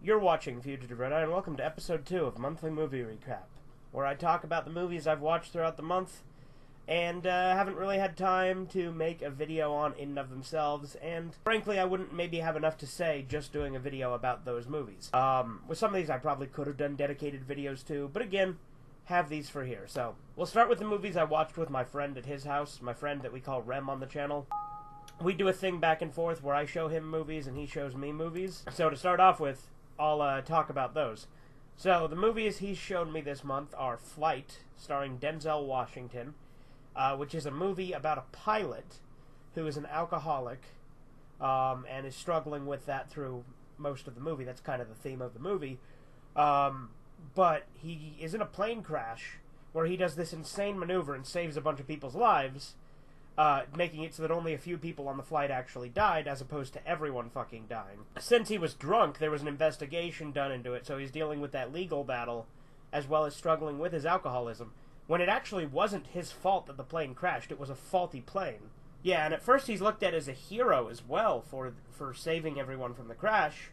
You're watching Fugitive Red Eye, and welcome to episode 2 of Monthly Movie Recap, where I talk about the movies I've watched throughout the month, and haven't really had time to make a video on in and of themselves, and frankly I wouldn't maybe have enough to say just doing a video about those movies. With some of these I probably could have done dedicated videos to, but again, have these for here. So, we'll start with the movies I watched with my friend at his house, my friend that we call Rem on the channel. We do a thing back and forth where I show him movies and he shows me movies. So to start off with, I'll talk about those. So, the movies he's shown me this month are Flight, starring Denzel Washington, which is a movie about a pilot who is an alcoholic, and is struggling with that through most of the movie. That's kind of the theme of the movie. But he is in a plane crash where he does this insane maneuver and saves a bunch of people's lives, making it so that only a few people on the flight actually died, as opposed to everyone fucking dying. Since he was drunk, there was an investigation done into it, so he's dealing with that legal battle, as well as struggling with his alcoholism, when it actually wasn't his fault that the plane crashed. It was a faulty plane. Yeah, and at first he's looked at as a hero as well for saving everyone from the crash,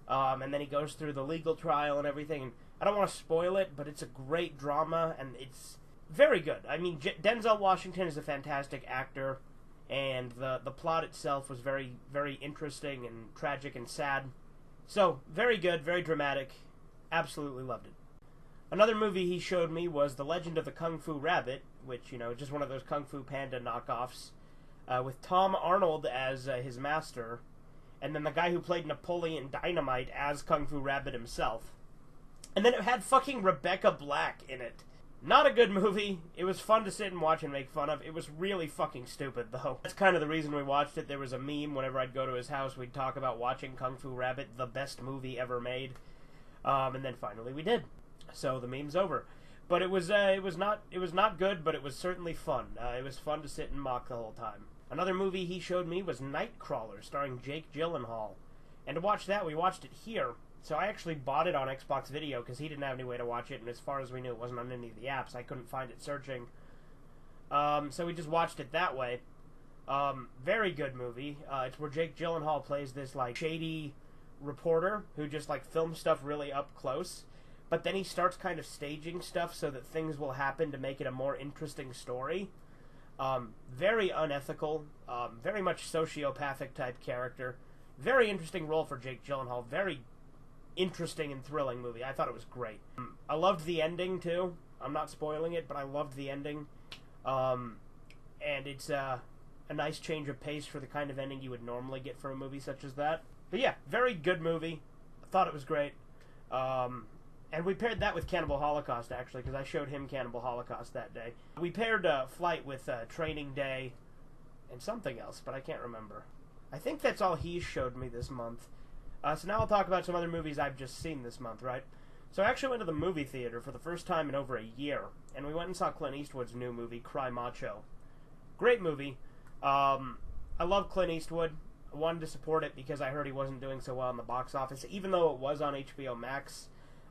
and then he goes through the legal trial and everything, and I don't want to spoil it, but it's a great drama, and it's very good. I mean, Denzel Washington is a fantastic actor, and the plot itself was very, very interesting and tragic and sad. So, very good, very dramatic. Absolutely loved it. Another movie he showed me was The Legend of the Kung Fu Rabbit, which, you know, just one of those Kung Fu Panda knockoffs, with Tom Arnold as his master, and then the guy who played Napoleon Dynamite as Kung Fu Rabbit himself. And then it had fucking Rebecca Black in it. Not a good movie. It was fun to sit and watch and make fun of. It was really fucking stupid, though. That's kind of the reason we watched it. There was a meme whenever I'd go to his house, we'd talk about watching Kung Fu Rabbit, the best movie ever made. And then finally we did. So the meme's over. But it was not good, but it was certainly fun. It was fun to sit and mock the whole time. Another movie he showed me was Nightcrawler, starring Jake Gyllenhaal. And to watch that, we watched it here. So I actually bought it on Xbox Video because he didn't have any way to watch it, and as far as we knew, it wasn't on any of the apps. I couldn't find it searching. So we just watched it that way. Very good movie. It's where Jake Gyllenhaal plays this, like, shady reporter who just, like, films stuff really up close. But then he starts kind of staging stuff so that things will happen to make it a more interesting story. Very unethical. Very much sociopathic type character. Very interesting role for Jake Gyllenhaal. Very interesting and thrilling movie. I thought it was great. I loved the ending too. I'm not spoiling it, but I loved the ending. And it's a nice change of pace for the kind of ending you would normally get for a movie such as that. But yeah, very good movie. I thought it was great. And we paired that with Cannibal Holocaust, actually, because I showed him Cannibal Holocaust that day. We paired Flight with Training Day and something else, but I can't remember. I think that's all he showed me this month. So now I'll talk about some other movies I've just seen this month, right? So I actually went to the movie theater for the first time in over a year, and we went and saw Clint Eastwood's new movie, Cry Macho. Great movie. I love Clint Eastwood. I wanted to support it because I heard he wasn't doing so well in the box office. Even though it was on HBO Max,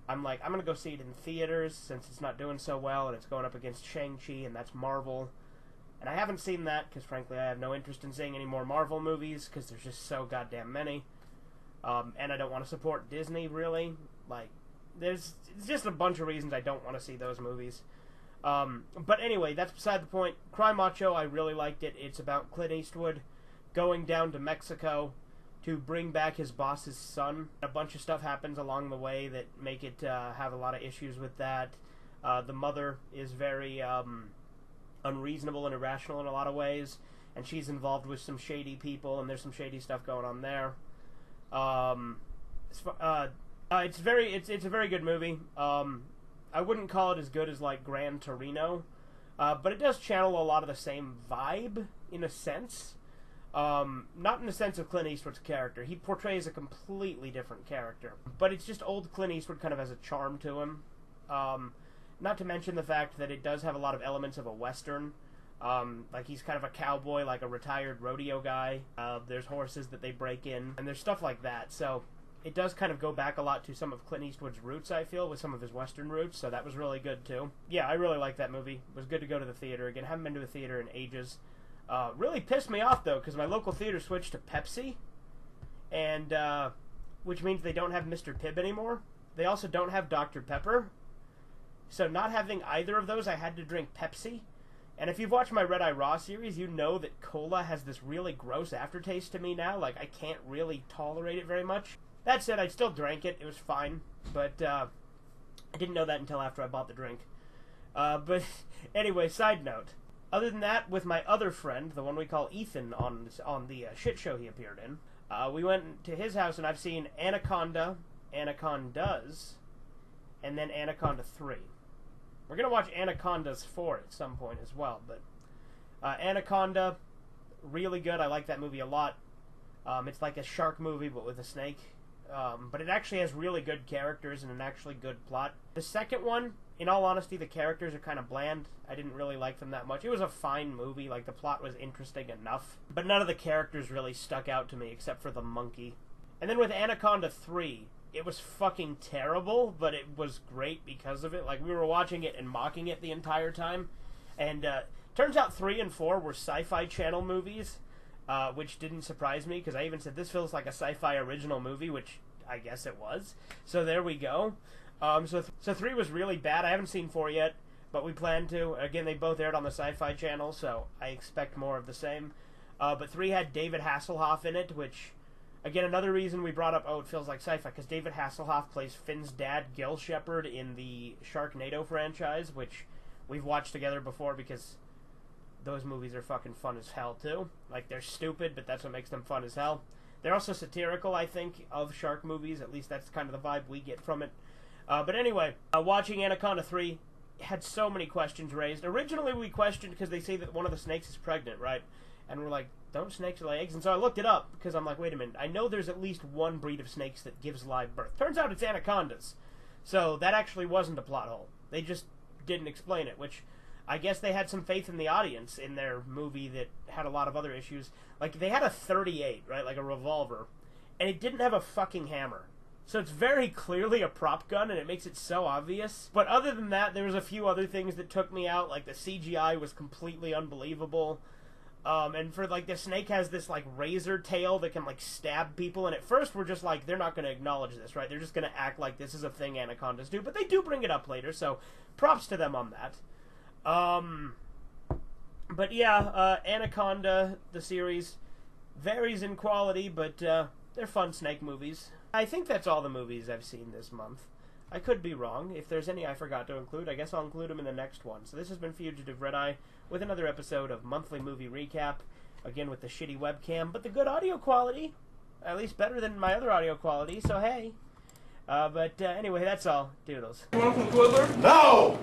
I'm like, I'm going to go see it in theaters since it's not doing so well, and it's going up against Shang-Chi, and that's Marvel. And I haven't seen that because, frankly, I have no interest in seeing any more Marvel movies because there's just so goddamn many. And I don't want to support Disney, really. Like, there's just a bunch of reasons I don't want to see those movies. But anyway, that's beside the point. Cry Macho, I really liked it. It's about Clint Eastwood going down to Mexico to bring back his boss's son. A bunch of stuff happens along the way that make it have a lot of issues with that. The mother is very unreasonable and irrational in a lot of ways, and she's involved with some shady people, and there's some shady stuff going on there. It's a very good movie. I wouldn't call it as good as, like, Gran Torino, but it does channel a lot of the same vibe, in a sense. Not in the sense of Clint Eastwood's character. He portrays a completely different character. But it's just old Clint Eastwood kind of has a charm to him. Not to mention the fact that it does have a lot of elements of a Western. Like, he's kind of a cowboy, like a retired rodeo guy. There's horses that they break in, and there's stuff like that. So it does kind of go back a lot to some of Clint Eastwood's roots, I feel, with some of his Western roots, so that was really good, too. Yeah, I really liked that movie. It was good to go to the theater again. Haven't been to a theater in ages. Really pissed me off, though, because my local theater switched to Pepsi, and which means they don't have Mr. Pibb anymore. They also don't have Dr. Pepper. So not having either of those, I had to drink Pepsi. And if you've watched my Red Eye Raw series, you know that cola has this really gross aftertaste to me now. Like, I can't really tolerate it very much. That said, I still drank it. It was fine. But I didn't know that until after I bought the drink. But anyway, side note. Other than that, with my other friend, the one we call Ethan on the shit show he appeared in, we went to his house and I've seen Anaconda, Anacondas, and then Anaconda 3. We're going to watch Anacondas 4 at some point as well, but Anaconda, really good. I like that movie a lot. It's like a shark movie, but with a snake. But it actually has really good characters and an actually good plot. The second one, in all honesty, the characters are kind of bland. I didn't really like them that much. It was a fine movie, like the plot was interesting enough, but none of the characters really stuck out to me except for the monkey. And then with Anaconda 3, it was fucking terrible, but it was great because of it. Like, we were watching it and mocking it the entire time. And turns out 3 and 4 were Sci-Fi Channel movies, which didn't surprise me, because I even said, this feels like a sci-fi original movie, which I guess it was. So there we go. So 3 was really bad. I haven't seen 4 yet, but we plan to. Again, they both aired on the Sci-Fi Channel, so I expect more of the same. But 3 had David Hasselhoff in it, which... Again, another reason we brought up, oh, it feels like sci-fi, because David Hasselhoff plays Finn's dad, Gil Shepard, in the Sharknado franchise, which we've watched together before because those movies are fucking fun as hell, too. Like, they're stupid, but that's what makes them fun as hell. They're also satirical, I think, of shark movies. At least that's kind of the vibe we get from it. But anyway, watching Anaconda 3 had so many questions raised. Originally, we questioned because they say that one of the snakes is pregnant, right? And we're like, don't snakes lay eggs? And so I looked it up, because I'm like, wait a minute, I know there's at least one breed of snakes that gives live birth. Turns out it's anacondas. So that actually wasn't a plot hole. They just didn't explain it, which I guess they had some faith in the audience in their movie that had a lot of other issues. Like, they had a .38, right, like a revolver, and it didn't have a fucking hammer. So it's very clearly a prop gun, and it makes it so obvious. But other than that, there was a few other things that took me out, like the CGI was completely unbelievable. And for, like, the snake has this, like, razor tail that can, like, stab people. And at first we're just like, they're not going to acknowledge this, right? They're just going to act like this is a thing anacondas do. But they do bring it up later, so props to them on that. But yeah, Anaconda, the series, varies in quality, but they're fun snake movies. I think that's all the movies I've seen this month. I could be wrong. If there's any I forgot to include, I guess I'll include them in the next one. So this has been Fugitive Red Eye with another episode of Monthly Movie Recap. Again, with the shitty webcam, but the good audio quality. At least better than my other audio quality, so hey. But anyway, that's all. Doodles. You want some Twizzlers? No!